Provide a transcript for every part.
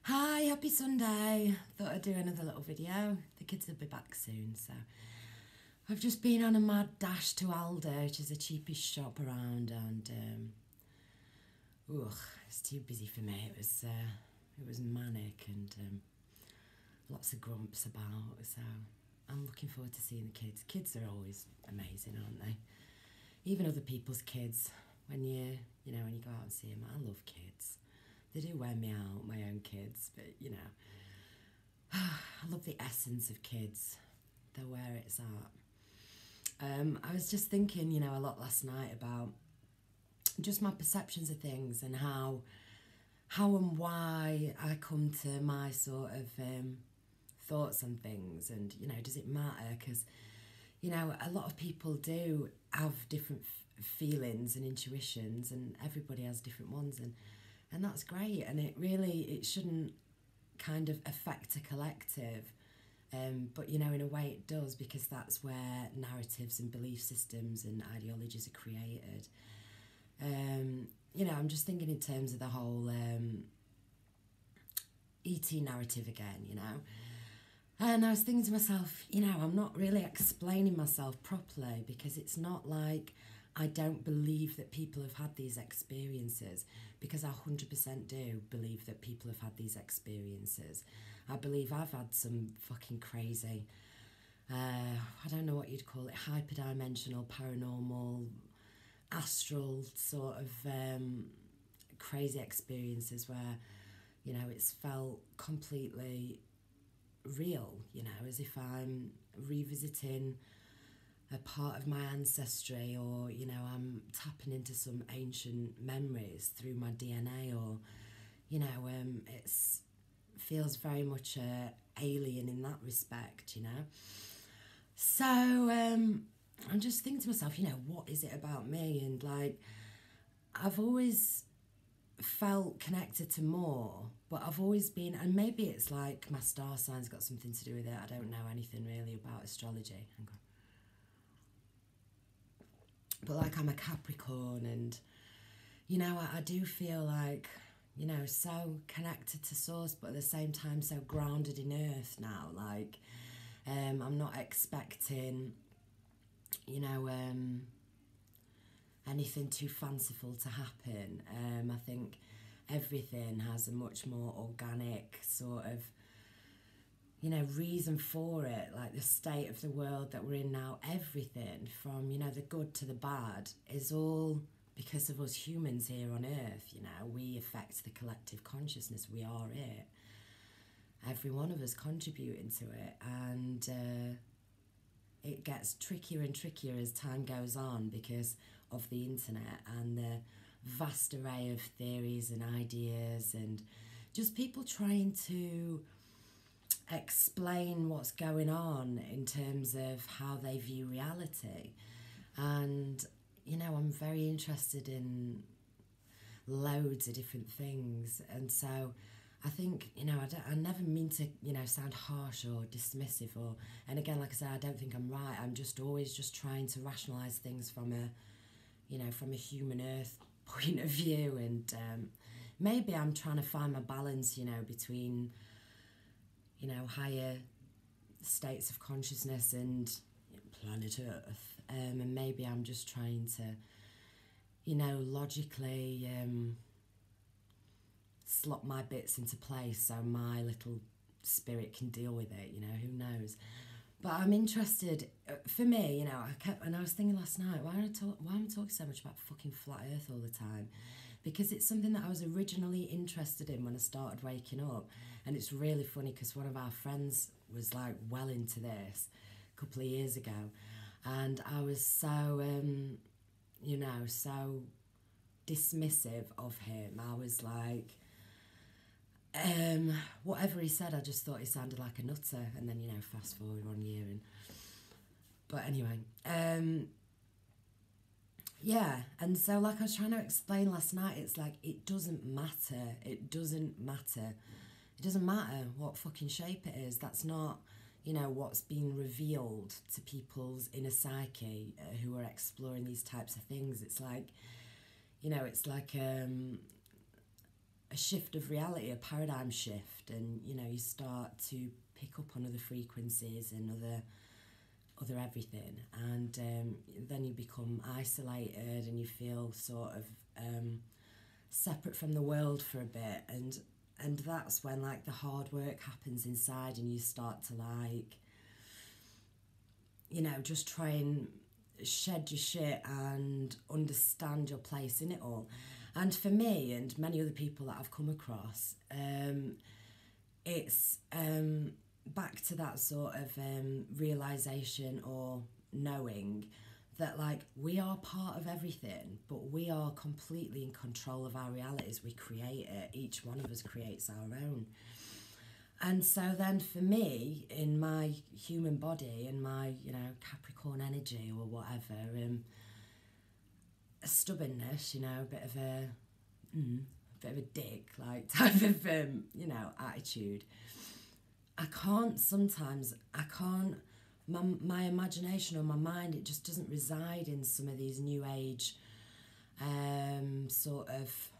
Hi, happy Sunday. Thought I'd do another little video. The kids will be back soon, so I've just been on a mad dash to Aldo, which is the cheapest shop around, and it's too busy for me. It was manic and lots of grumps about. So I'm looking forward to seeing the kids. Kids are always amazing, aren't they? Even other people's kids. When when you go out and see them, I love kids. They do wear me out, my own kids, but I love the essence of kids. They're where it's at. I was just thinking, a lot last night about just my perceptions of things and how and why I come to my sort of thoughts on things, and does it matter? Because a lot of people do have different feelings and intuitions, and everybody has different ones, and that's great, and it shouldn't kind of affect a collective, but in a way it does, because that's where narratives and belief systems and ideologies are created. I'm just thinking in terms of the whole ET narrative again, and I was thinking to myself, I'm not really explaining myself properly, because it's not like I don't believe that people have had these experiences, because I 100% do believe that people have had these experiences. I believe I've had some fucking crazy, I don't know what you'd call it, hyperdimensional, paranormal, astral sort of crazy experiences where, it's felt completely real, as if I'm revisiting a part of my ancestry, or I'm tapping into some ancient memories through my DNA, or it feels very much alien in that respect. So I'm just thinking to myself, what is it about me? And like, I've always felt connected to more, but I've always been, and maybe it's like my star sign's got something to do with it. I don't know anything really about astrology. But like, I'm a Capricorn, and I do feel like, so connected to source, but at the same time so grounded in earth now. Like, I'm not expecting, anything too fanciful to happen. I think everything has a much more organic sort of, reason for it, like the state of the world that we're in now. Everything from, the good to the bad is all because of us humans here on earth. We affect the collective consciousness. We are it. Every one of us contributing to it, and it gets trickier and trickier as time goes on, because of the internet and the vast array of theories and ideas, and just people trying to explain what's going on in terms of how they view reality. And I'm very interested in loads of different things, and so I think, I never mean to, sound harsh or dismissive, and again, like I said, I don't think I'm right. I'm just always just trying to rationalise things from a human earth point of view, and maybe I'm trying to find my balance, between, higher states of consciousness and planet Earth, and maybe I'm just trying to, logically slot my bits into place so my little spirit can deal with it, who knows. But I'm interested, for me, I was thinking last night, why am I talking so much about fucking flat earth all the time? Because it's something that I was originally interested in when I started waking up. And it's really funny, because one of our friends was like well into this a couple of years ago, and I was so so dismissive of him. I was like, whatever he said, I just thought he sounded like a nutter. And then, fast forward 1 year, and but anyway, yeah. And so, like I was trying to explain last night, it's like, it doesn't matter. It doesn't matter. It doesn't matter what fucking shape it is. That's not, what's being revealed to people's inner psyche who are exploring these types of things. It's like, it's like a shift of reality, a paradigm shift, and you know, you start to pick up on other frequencies and other everything, and then you become isolated and you feel sort of separate from the world for a bit, and that's when like the hard work happens inside, and you start to like, you know, just try and shed your shit and understand your place in it all. And for me and many other people that I've come across, it's back to that sort of realization or knowing that like we are part of everything, but we are completely in control of our realities. We create it. Each one of us creates our own. And so then for me, in my human body, in my, you know, Capricorn energy or whatever, a stubbornness, you know, a bit of a dick, like type of, you know, attitude. I can't, my imagination or my mind, it just doesn't reside in some of these new age sort of,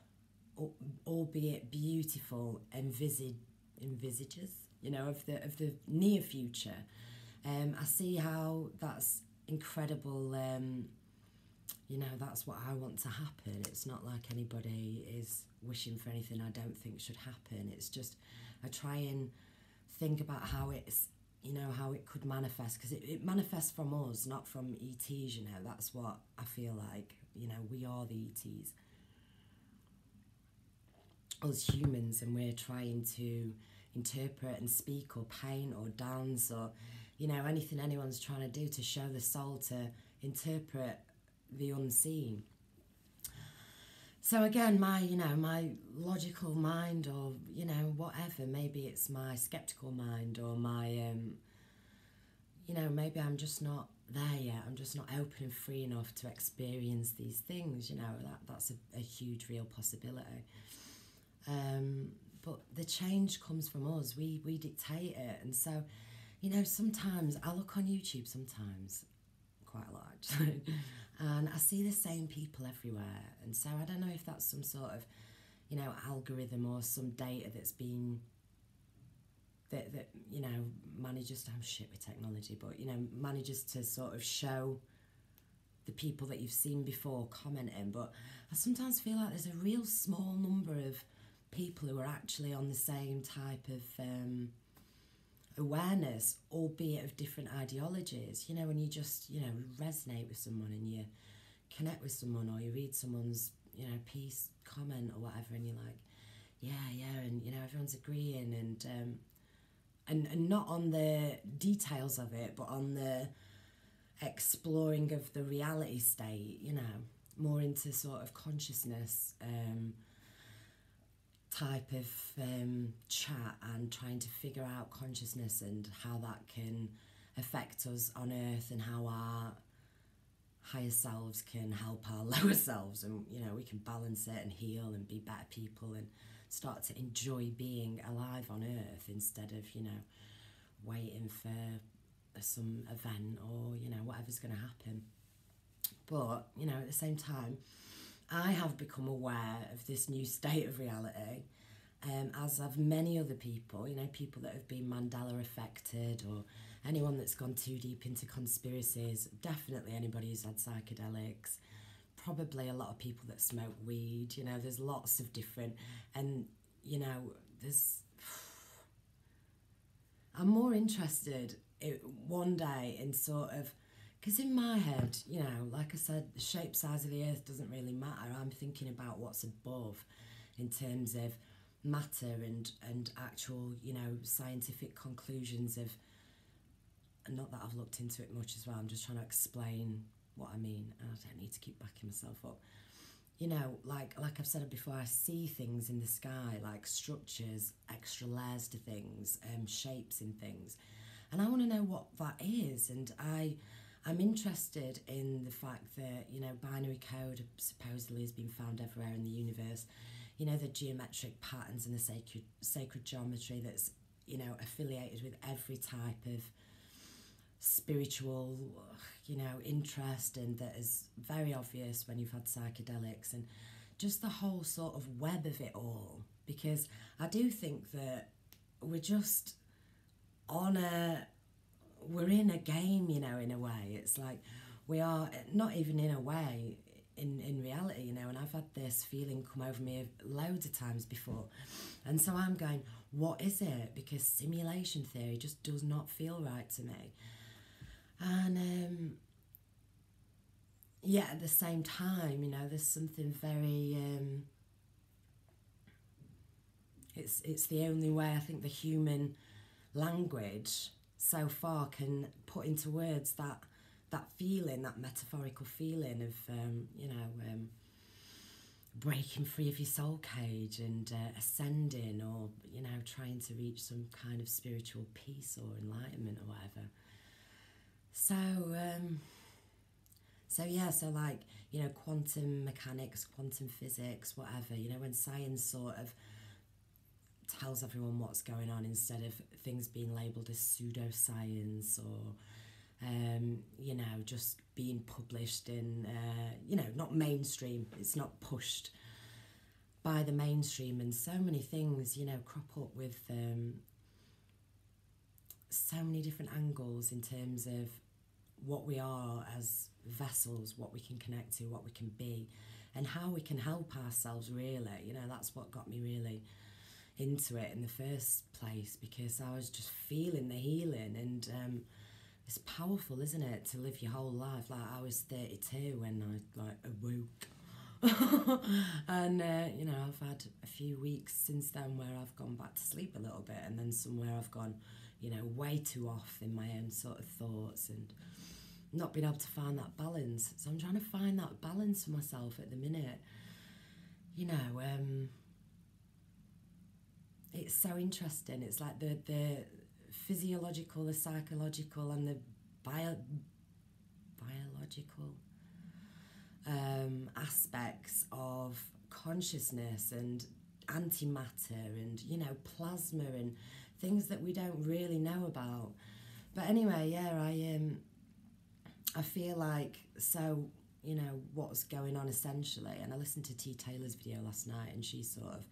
albeit beautiful, envisages, you know, of the near future. I see how that's incredible. You know, that's what I want to happen. It's not like anybody is wishing for anything I don't think should happen. It's just I try and think about how it's, you know, how it could manifest, because it manifests from us, not from ETs, you know. That's what I feel like, you know, we are the ETs, us humans, and we're trying to interpret and speak or paint or dance or, you know, anything anyone's trying to do to show the soul to interpret the unseen. So again, my logical mind, or, you know, whatever, maybe it's my skeptical mind, or my, you know, maybe I'm just not there yet. I'm just not open and free enough to experience these things, you know, that's a huge real possibility. But the change comes from us. We dictate it. And so, you know, sometimes I look on YouTube sometimes, quite a lot actually, and I see the same people everywhere. And so I don't know if that's some sort of, you know, algorithm or some data that's been, that you know, manages to, I'm shit with technology, but, you know, manages to sort of show the people that you've seen before commenting. But I sometimes feel like there's a real small number of people who are actually on the same type of awareness, albeit of different ideologies. You know, when you just, you know, resonate with someone and you connect with someone, or you read someone's, you know, piece, comment or whatever, and you're like, yeah, and, you know, everyone's agreeing, and not on the details of it, but on the exploring of the reality state, you know, more into sort of consciousness type of chat, and trying to figure out consciousness and how that can affect us on earth, and how our higher selves can help our lower selves, and, you know, we can balance it and heal and be better people and start to enjoy being alive on earth, instead of, you know, waiting for some event or, you know, whatever's going to happen. But, you know, at the same time, I have become aware of this new state of reality, as have many other people, you know, people that have been Mandela affected, or anyone that's gone too deep into conspiracies, definitely anybody who's had psychedelics, probably a lot of people that smoke weed, you know, there's lots of different, and, you know, I'm more interested one day in sort of, because in my head, you know, like I said, the shape, size of the earth doesn't really matter. I'm thinking about what's above in terms of matter and actual, you know, scientific conclusions of, not that I've looked into it much as well, I'm just trying to explain what I mean, and I don't need to keep backing myself up. You know, like I've said it before, I see things in the sky, like structures, extra layers to things, shapes in things, and I want to know what that is, and I'm interested in the fact that, you know, binary code supposedly has been found everywhere in the universe. You know, the geometric patterns and the sacred geometry that's, you know, affiliated with every type of spiritual, you know, interest, and that is very obvious when you've had psychedelics, and just the whole sort of web of it all. because I do think that we're just we're in a game, you know, in a way. It's like we are, not even in a way, in reality, you know, and I've had this feeling come over me loads of times before. And so I'm going, what is it? Because simulation theory just does not feel right to me. And yeah, at the same time, you know, there's something very it's the only way I think the human language so far can put into words that feeling, that metaphorical feeling of breaking free of your soul cage and ascending, or you know, trying to reach some kind of spiritual peace or enlightenment or whatever. So like, you know, quantum mechanics, quantum physics, whatever, you know, when science sort of tells everyone what's going on instead of things being labelled as pseudoscience or you know, just being published in, you know, not mainstream, it's not pushed by the mainstream, and so many things, you know, crop up with so many different angles in terms of what we are as vessels, what we can connect to, what we can be, and how we can help ourselves, really. You know, that's what got me really into it in the first place, because I was just feeling the healing, and it's powerful, isn't it, to live your whole life. Like, I was 32 when I like awoke. And you know, I've had a few weeks since then where I've gone back to sleep a little bit, and then somewhere I've gone, you know, way too off in my own sort of thoughts and not been able to find that balance. So I'm trying to find that balance for myself at the minute. You know, it's so interesting. It's like the physiological, the psychological, and the biological aspects of consciousness and antimatter and, you know, plasma and things that we don't really know about. But anyway, yeah, I feel like, so, you know, what's going on essentially, and I listened to T. Taylor's video last night, and she sort of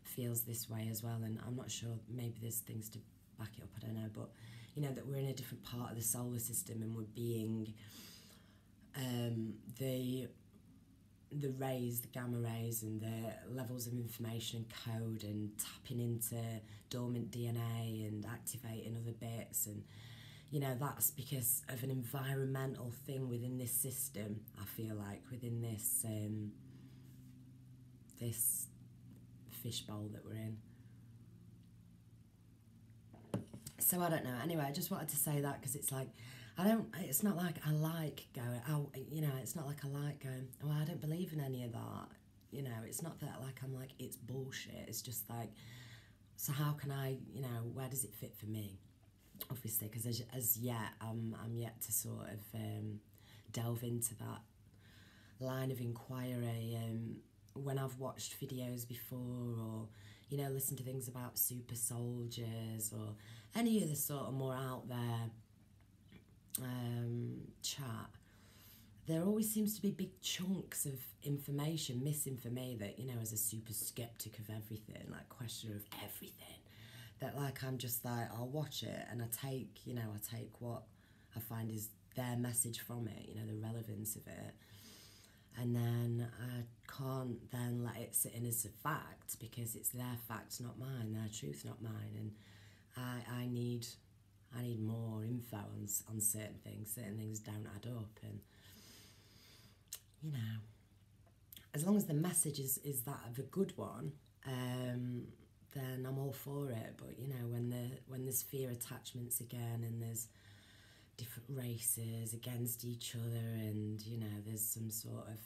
feels this way as well, and I'm not sure, maybe there's things to back it up, I don't know, but, you know, that we're in a different part of the solar system, and we're being the rays, the gamma rays, and the levels of information and code, and tapping into dormant DNA and activating other bits, and you know, that's because of an environmental thing within this system, I feel like, within this this fishbowl that we're in. So I don't know. Anyway, I just wanted to say that, because it's like, it's not like I like going, you know, it's not like I like going, oh, I don't believe in any of that. You know, it's not that like I'm like, it's bullshit. It's just like, so how can I, you know, where does it fit for me? Obviously, because as yet, I'm yet to sort of delve into that line of inquiry. When I've watched videos before, or, you know, listened to things about super soldiers, or any of the sort of more out there chat, there always seems to be big chunks of information missing for me that, you know, as a super skeptic of everything, like questioner of everything, that like I'm just like, I'll watch it and I take what I find is their message from it, you know, the relevance of it, and then I can't then let it sit in as a fact, because it's their fact, not mine, their truth, not mine, and I need more info on certain things don't add up, and you know, as long as the message is that of a good one, then I'm all for it. But you know, when there's fear attachments again, and there's different races against each other, and you know, there's some sort of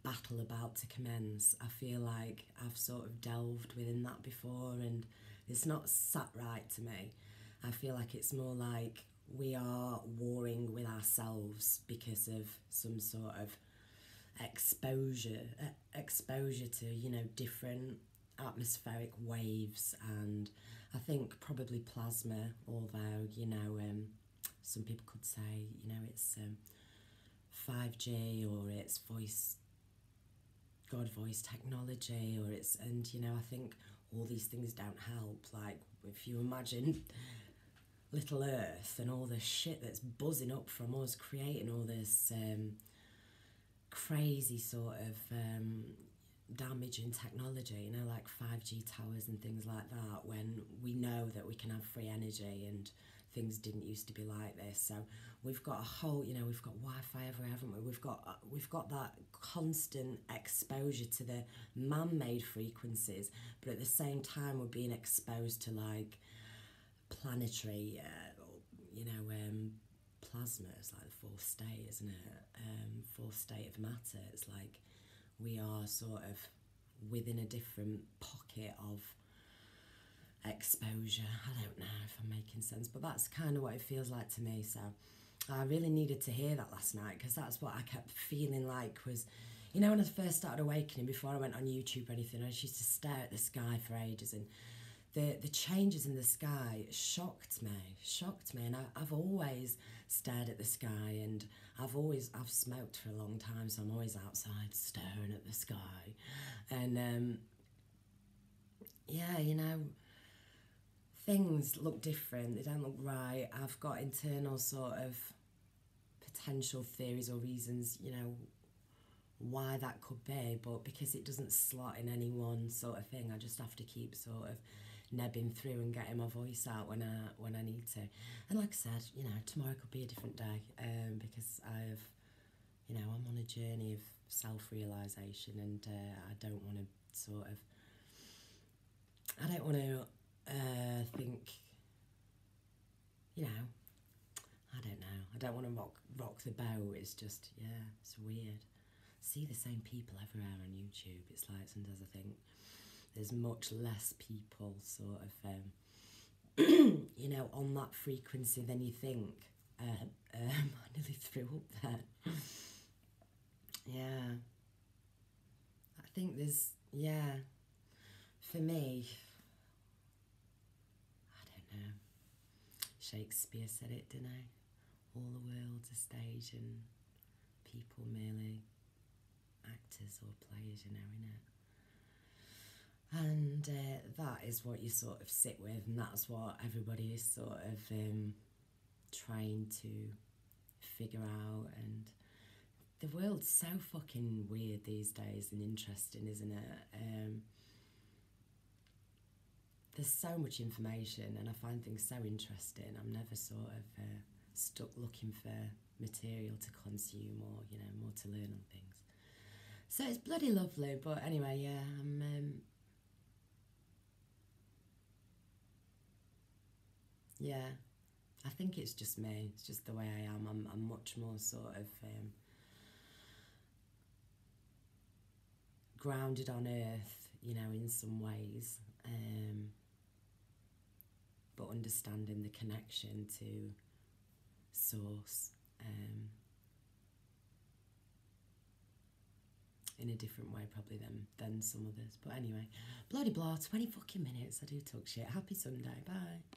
battle about to commence, I feel like I've sort of delved within that before, and it's not sat right to me. I feel like it's more like we are warring with ourselves because of some sort of exposure to, you know, different atmospheric waves, and I think probably plasma, although, you know, some people could say, you know, it's 5G or it's voice God voice technology, or it's, and you know, I think all these things don't help. Like, if you imagine Little Earth and all the shit that's buzzing up from us creating all this crazy sort of damage in technology, you know, like 5G towers and things like that, when we know that we can have free energy and things didn't used to be like this. So we've got a whole, you know, we've got Wi-Fi everywhere, haven't we? We've got that constant exposure to the man-made frequencies, but at the same time we're being exposed to like planetary, you know, plasma. It's like the fourth state, isn't it? Fourth state of matter. It's like we are sort of within a different pocket of exposure. I don't know if I'm making sense, but that's kind of what it feels like to me. So I really needed to hear that last night, because that's what I kept feeling like was, you know, when I first started awakening, before I went on YouTube or anything, I just used to stare at the sky for ages, and the changes in the sky shocked me, and I've always stared at the sky, and I've smoked for a long time, so I'm always outside staring at the sky, and yeah, you know, things look different, they don't look right. I've got internal sort of potential theories or reasons, you know, why that could be, but because it doesn't slot in any one sort of thing, I just have to keep sort of nebbing through and getting my voice out when I need to. And like I said, you know, tomorrow could be a different day, because you know, I'm on a journey of self-realisation, and I don't want to think, you know, I don't know, I don't want to rock the boat. It's just, yeah, it's weird. See the same people everywhere on YouTube. It's like sometimes I think there's much less people sort of, you know, on that frequency than you think. I nearly threw up there. Yeah. I think there's, yeah, for me, I don't know. Shakespeare said it, didn't he? All the world's a stage and people merely actors or players, you know, innit? And that is what you sort of sit with, and that's what everybody is sort of trying to figure out. And the world's so fucking weird these days and interesting, isn't it? There's so much information, and I find things so interesting. I'm never sort of stuck looking for material to consume, or, you know, more to learn on things. So it's bloody lovely. But anyway, yeah, yeah, I think it's just me. It's just the way I am. I'm much more sort of grounded on earth, you know, in some ways, but understanding the connection to source in a different way probably than some others. But anyway, bloody blah, 20 fucking minutes. I do talk shit. Happy Sunday. Bye.